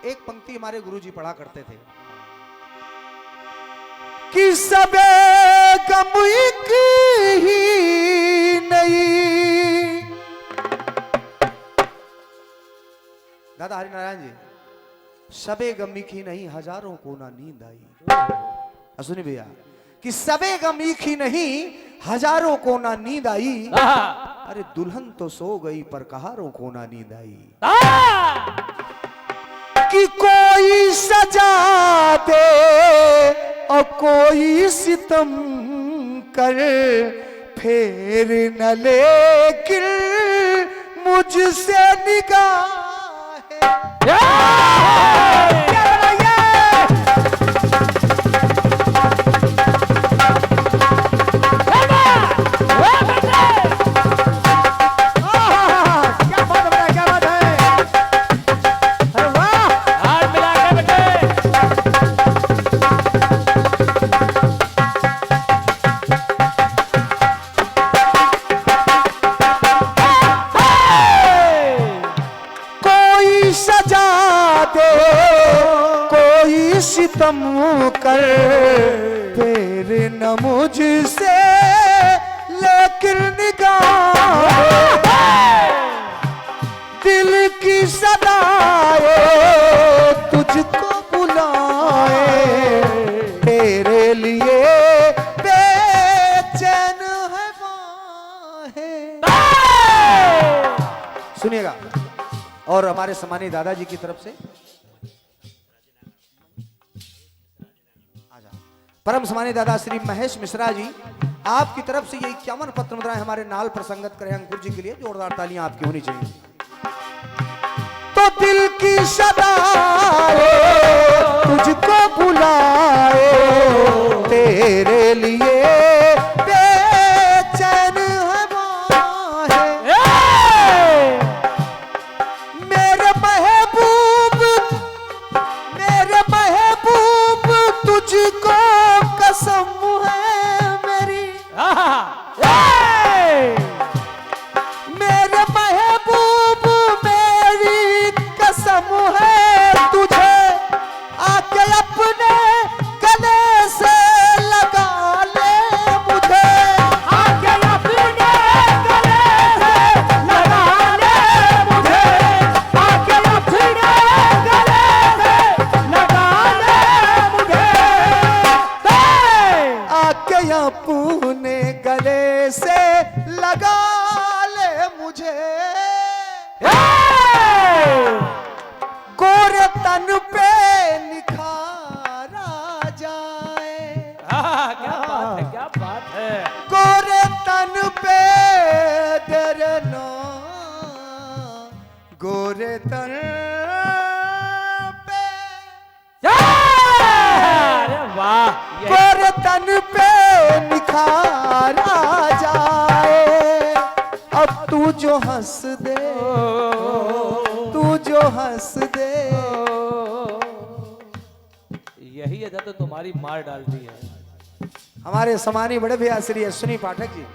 एक पंक्ति हमारे गुरुजी पढ़ा करते थे कि सबे गम एक ही नहीं। दादा हरिनारायण जी, सबे गम एक ही नहीं, हजारों को ना नींद आई। सुनिए भैया कि सबे गम एक ही नहीं, हजारों को ना नींद आई। अरे दुल्हन तो सो गई पर कहारों को ना नींद आई। कि कोई सजा दे और कोई सितम कर, फिर न लेकिन मुझसे निगाह सितम कर, फिर न मुझसे लेकिन निगाह दिल की सदाए तुझको बुलाए, तेरे लिए बेचैन है बाहें। सुनिएगा, और हमारे सम्मानित दादाजी की तरफ से परम सम्मानित दादा श्री महेश मिश्रा जी, आपकी तरफ से ये 51 पत्र मुद्राएं हमारे नाल प्रसंगत करे अंकुर जी के लिए जोरदार तालियां आपकी होनी चाहिए। तो दिल की सदाए तुझको बुलाए, तेरे लिए बेचैन है बाहें। मेरे महबूब तुझको कसम है मेरी, मेरे महबूब मेरी कसम है, तुझे आके अपने गले से लगा ले, मुझे आके अपने गले से लगा ले, मुझे आके अपने गले से लगा ले, मुझे आके अपने गले से लगा ले, मुझे गोरे तन पे निखारा जाए। क्या बात है, क्या बात है। गोरे तन पे डरना, गोरे तन पे, अरे वाह, गोरे तन पे निखारा जाए। अब तू जो हंस दे, तू जो हंस दे, यही अदा तो तुम्हारी मार डालती है। हमारे सम्मानीय बड़े भैया श्री अश्विनी पाठक जी,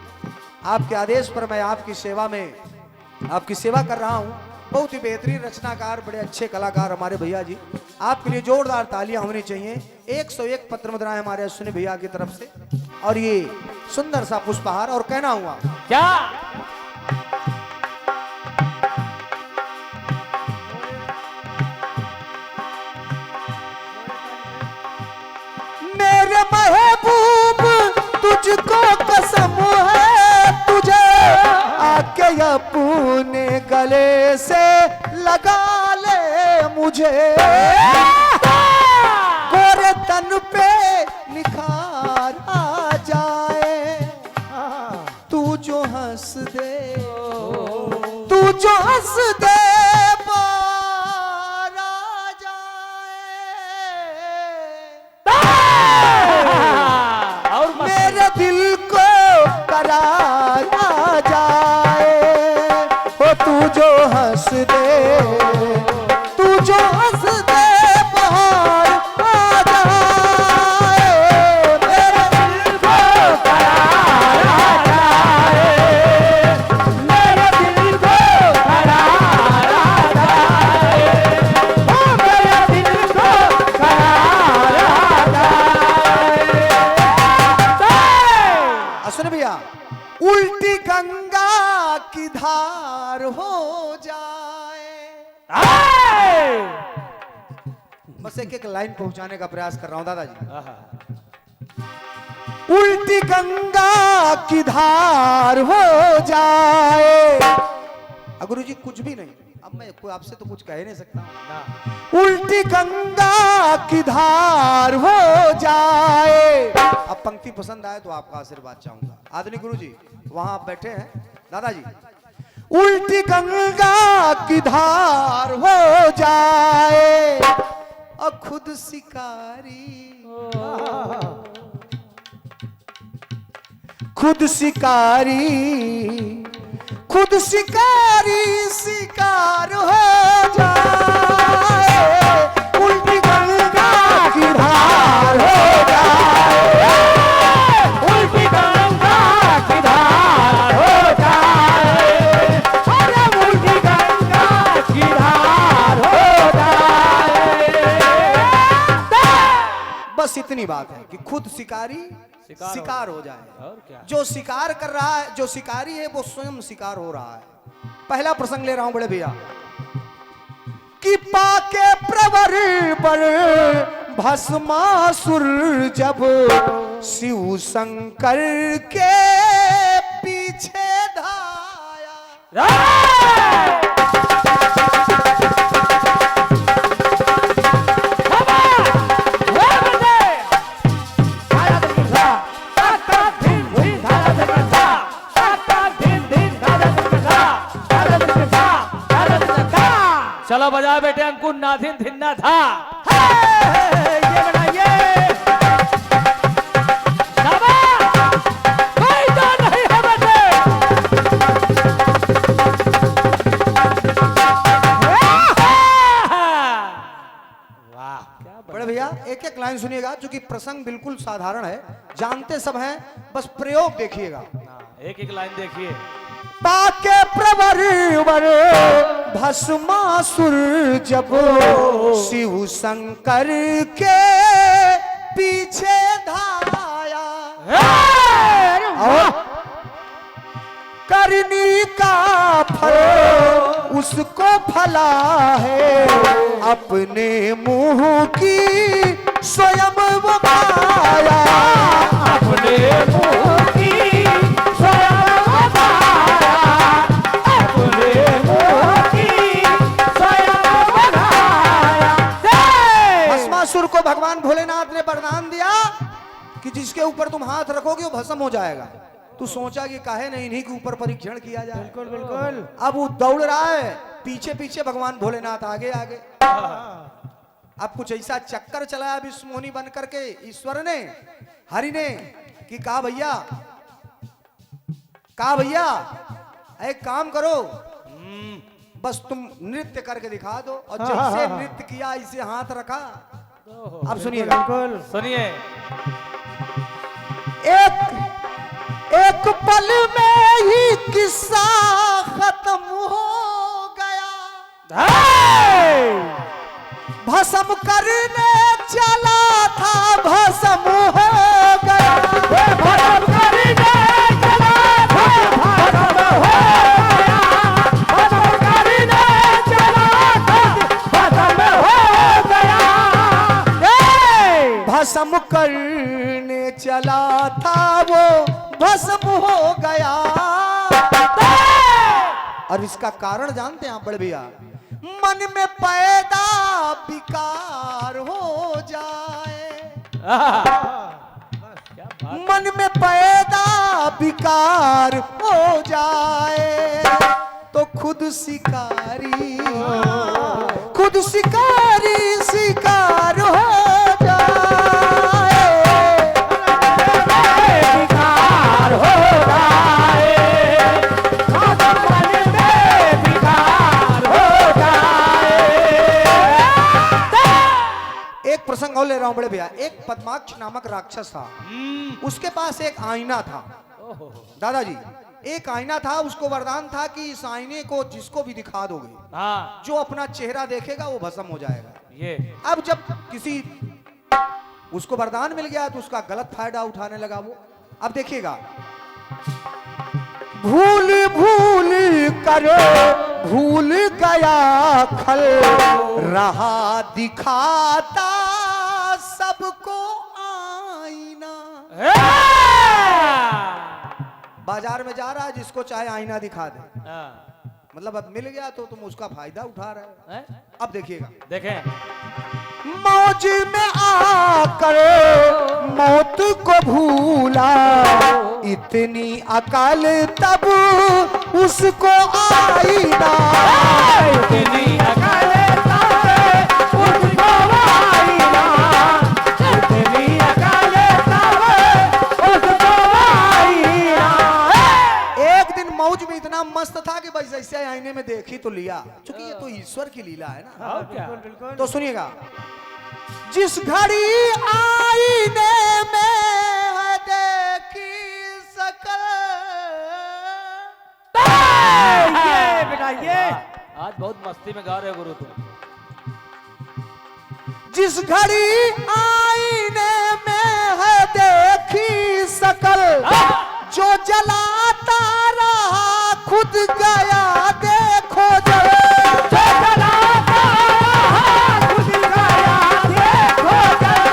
आपके आदेश पर मैं आपकी सेवा में आपकी सेवा कर रहा हूं। बहुत ही बेहतरीन रचनाकार, बड़े अच्छे कलाकार हमारे भैया जी, आपके लिए जोरदार तालियां होनी चाहिए। 101 पत्र मुद्राएं हमारे अश्विनी भैया की तरफ से, और ये सुंदर सा पुष्पहार। और कहना हुआ क्या, मेरे महबूब तुझको कसम है, तुझे आके अपने गले से लगा ले, मुझे गोरे तन पे निखार आ जाए। तू जो हंस दे, तू जो हंस दे, पार आ जाए, और मेरे दिल को करार आ जाए। हो तू जो हंस दे, तू जो हंस दे, बाहर आ जाए, मेरे दिल को करार आ जाए, मेरे दिल को करार आ जाए, ओ मेरे बस एक एक लाइन पहुंचाने का प्रयास कर रहा हूं दादाजी। आहा। उल्टी गंगा की धार हो जाए, गुरु जी कुछ भी नहीं, अब मैं कोई आपसे तो कुछ कह नहीं सकता। ना। उल्टी गंगा की धार हो जाए। अब पंक्ति पसंद आए तो आपका आशीर्वाद चाहूंगा। आदरणीय गुरु जी वहां आप बैठे हैं दादाजी। उल्टी गंगा की धार हो जाए और खुद शिकारी, खुद शिकारी, खुद शिकारी शिकार हो जाए। उल्टी गंगा की धार हो जाए, उल्टी गंगा की धार हो जाए, अरे उल्टी गंगा की धार हो जाए। बस इतनी बात है कि खुद शिकारी शिकार हो जाए। और क्या? जो शिकार कर रहा है, जो शिकारी है वो स्वयं शिकार हो रहा है। पहला प्रसंग ले रहा हूं बड़े भैया कि पाके प्रवर पर भस्मासुर जब शिव शंकर के पीछे धाया। चलो बजा बेटे अंकुर नाथिन धिन्ना था। ये बनाइए कोई तो नहीं है बेटे। वाह क्या बड़े भैया एक एक लाइन सुनिएगा, क्योंकि प्रसंग बिल्कुल साधारण है, जानते सब हैं, बस प्रयोग देखिएगा। एक एक लाइन देखिए। पाके प्रवर वर भस्मासुर जब शिव शंकर के पीछे धाया। और करनी का फल उसको फला है, अपने मुंह की स्वयं वो खाया, अपने मुंह की स्वयं वो खाया, अपने मुंह की स्वयं वो खाया। भस्मासुर को भगवान भोलेनाथ ने वरदान दिया कि जिसके ऊपर तुम हाथ रखोगे वो भस्म हो जाएगा। तू सोचा कि काहे नहीं इन्हीं के ऊपर परीक्षण किया जाए। बिल्कुल बिल्कुल। अब वो दौड़ रहा है, पीछे पीछे भगवान भोलेनाथ आगे आगे। अब कुछ ऐसा चक्कर चलाया विश्व मोहिनी बन करके ईश्वर ने, हरि ने, कि कहा भैया एक काम करो, बस तुम नृत्य करके दिखा दो। और जैसे नृत्य किया ऐसे हाथ रखा। अब सुनिएगा, सुनिए। एक पल में ही किस्सा खत्म हो गया। भस्म करने चला था भस्म हो गया। भस्म करने चला था भस्म हो गया। भस्म करने चला था भस्म हो गया। भस्म करने चला था वो भस्म हो गया। और इसका कारण जानते हैं आप बड़े भैया? मन में पैदा विकार हो जाए। मन में पैदा विकार हो जाए तो खुद शिकारी, खुद शिकारी शिकार हो प्रसंग और ले रहा हूं बड़े भैया। एक पद्माक्ष नामक राक्षस था, उसके पास एक आईना था। दादाजी एक आईना था, उसको वरदान था कि इस आईने को जिसको भी दिखा दोगे, हाँ, जो अपना चेहरा देखेगा वो भस्म हो जाएगा। ये अब जब किसी उसको वरदान मिल गया तो उसका गलत फायदा उठाने लगा वो। अब देखिएगा, भूल भूल करो भूल गया खल रहा दिखाता सबको आईना। बाजार में जा रहा है, जिसको चाहे आईना दिखा दे। मतलब अब मिल गया तो तुम उसका फायदा उठा रहे हो। अब देखिएगा, देखें मौज में आकर मौत को भूला, इतनी अकल तब उसको आई ना। इतनी अकल तब उसको आई ना, इतनी अकल तब उसको आई ना। एक दिन मौज में इतना मस्त था कि बस ऐसे आईने में देखी तो लिया, क्योंकि ये तो ईश्वर की लीला है ना। और क्या? तो सुनिएगा, जिस घड़ी आईने में है देखी सकल। ये बेटा ये आज बहुत मस्ती में गा रहे हो गुरु तुम। जिस घड़ी आईने में है देखी सकल, जो जलाता रहा खुद गया देखो जल। जो जलाता रहा खुद गया देखो जल,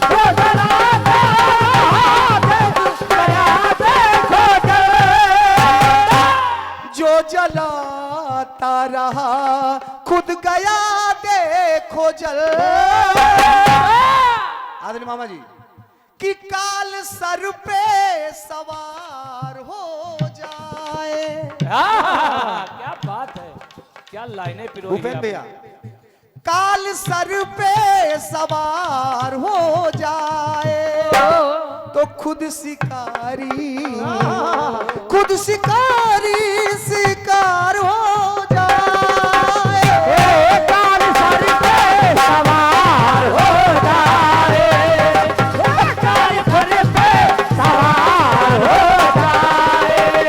जो जलाता रहा खुद गया देखो जल। जो जलाता रहा खुद गया देखो जल। आदरणीय मामा जी, कि काल सर पे सवार हो जाए। क्या बात है, क्या लाइनें पिरोई भूपेन भैया, काल सर पे सवार हो जाए तो खुद शिकारी, खुद शिकारी शिकार हो जाए। काल सर पे सवार हो जाए, काल सर पे सवार हो जाए।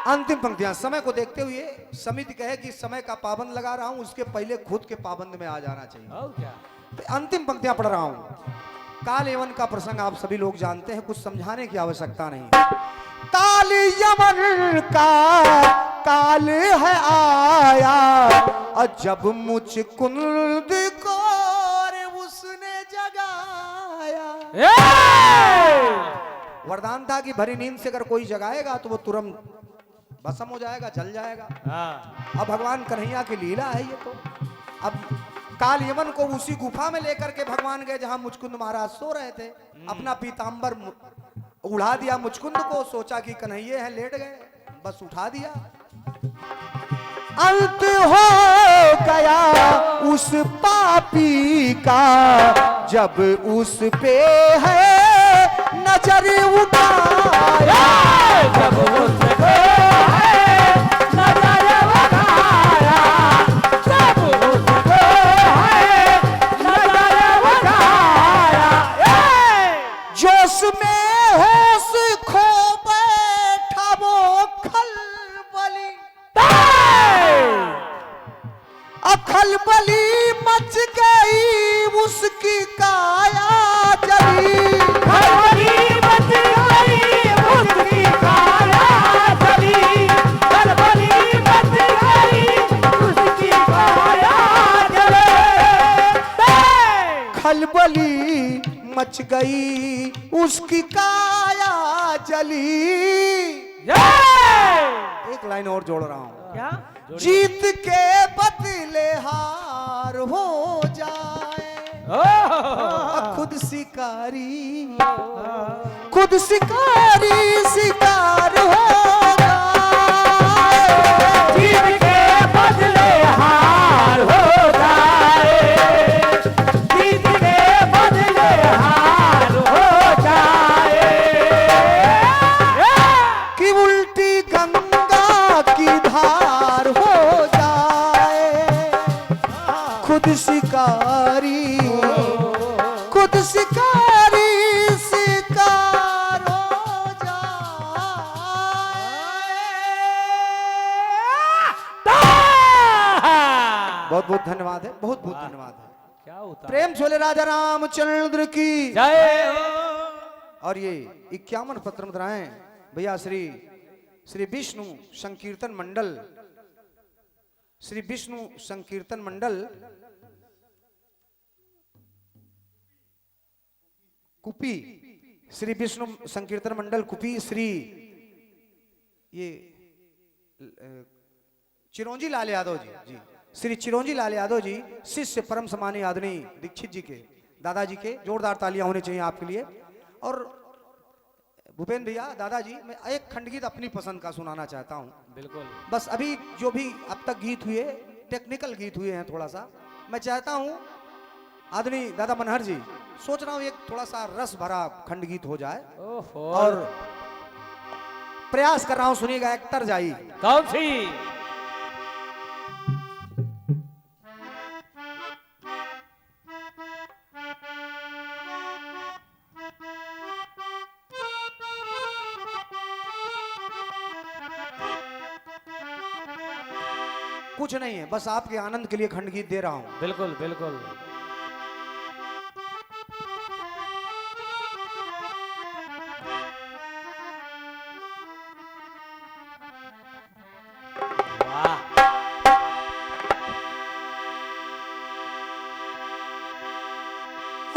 अंतिम पंक्तियां समय को देखते हुए समिति कहे कि समय का पाबंद लगा रहा हूं, उसके पहले खुद के पाबंद में आ जाना चाहिए। और क्या? तो अंतिम पंक्तियां पढ़ रहा हूं। काल यमन का प्रसंग आप सभी लोग जानते हैं, कुछ समझाने की आवश्यकता नहीं। काल यमन का काल है आया, और जब मुचकुंद को उसने जगाया। वरदान था कि भरी नींद से अगर कोई जगाएगा तो वो तुरंत भस्म हो जाएगा, जल जाएगा। अब भगवान कन्हैया की लीला है ये तो। अब काल यमन को उसी गुफा में लेकर के भगवान गए जहां मुचकुंद महाराज सो रहे थे। अपना पीतांबर उड़ा दिया मुचकुंद को, सोचा कि कन्हैया है, लेट गए, बस उठा दिया। अंत हो गया उस पापी का जब उस पे है नजर उठाया। जब उस पे है नजर उठाया, जब उस पे है नजर उठाया। जोश में होश खो बैठा वो खलबली, खलबली मच गई उसकी काया जली। खलबली मच गई उसकी काया जली, खलबली मच गई उसकी काया जली। खलबली मच गई उसकी काया जली। एक लाइन और जोड़ रहा हूं। क्या? जीत के बदले हार हो जाए, खुद शिकारी, खुद शिकारी शिकार हो जाए। जीत के बदले हार हो जाए, जीत के बदले हार हो जाए। कि उल्टी गंगा की धार हो जाए, खुद शिकारी, खुद शिकारी शिकार हो जाए। बहुत बहुत धन्यवाद है, बहुत बहुत धन्यवाद है। क्या होता? प्रेम छोले राजा रामचंद्र की। जय हो। और ये 51 पत्र मुद्राएं भैया श्री श्री विष्णु संकीर्तन मंडल, श्री विष्णु संकीर्तन मंडल कुपी, श्री विष्णु संकीर्तन मंडल कुपी, श्री ये चिरंजी लाल यादव जी, श्री चिरंजी लाल यादव जी, शिष्य परम सम्मानीय आदरणीय दीक्षित जी के, दादाजी के, जोरदार तालियां होनी चाहिए आपके लिए। और भूपेंद्र भैया, दादाजी, मैं एक खंडगीत अपनी पसंद का सुनाना चाहता हूं। बिल्कुल। बस अभी जो भी अब तक गीत हुए, टेक्निकल गीत हुए हैं थोड़ा सा, मैं चाहता हूं आदरणीय दादा मनहर जी, सोच रहा हूं एक थोड़ा सा रस भरा खंडगीत हो जाए, ओहो। और प्रयास कर रहा हूं, सुनिएगा, एक तर्ज आई। कौन सी? कुछ नहीं है, बस आपके आनंद के लिए खंडगीत दे रहा हूं। बिल्कुल बिल्कुल। वाह।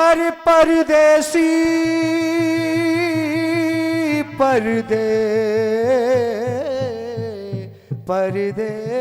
अरे परदेसी परदे परदे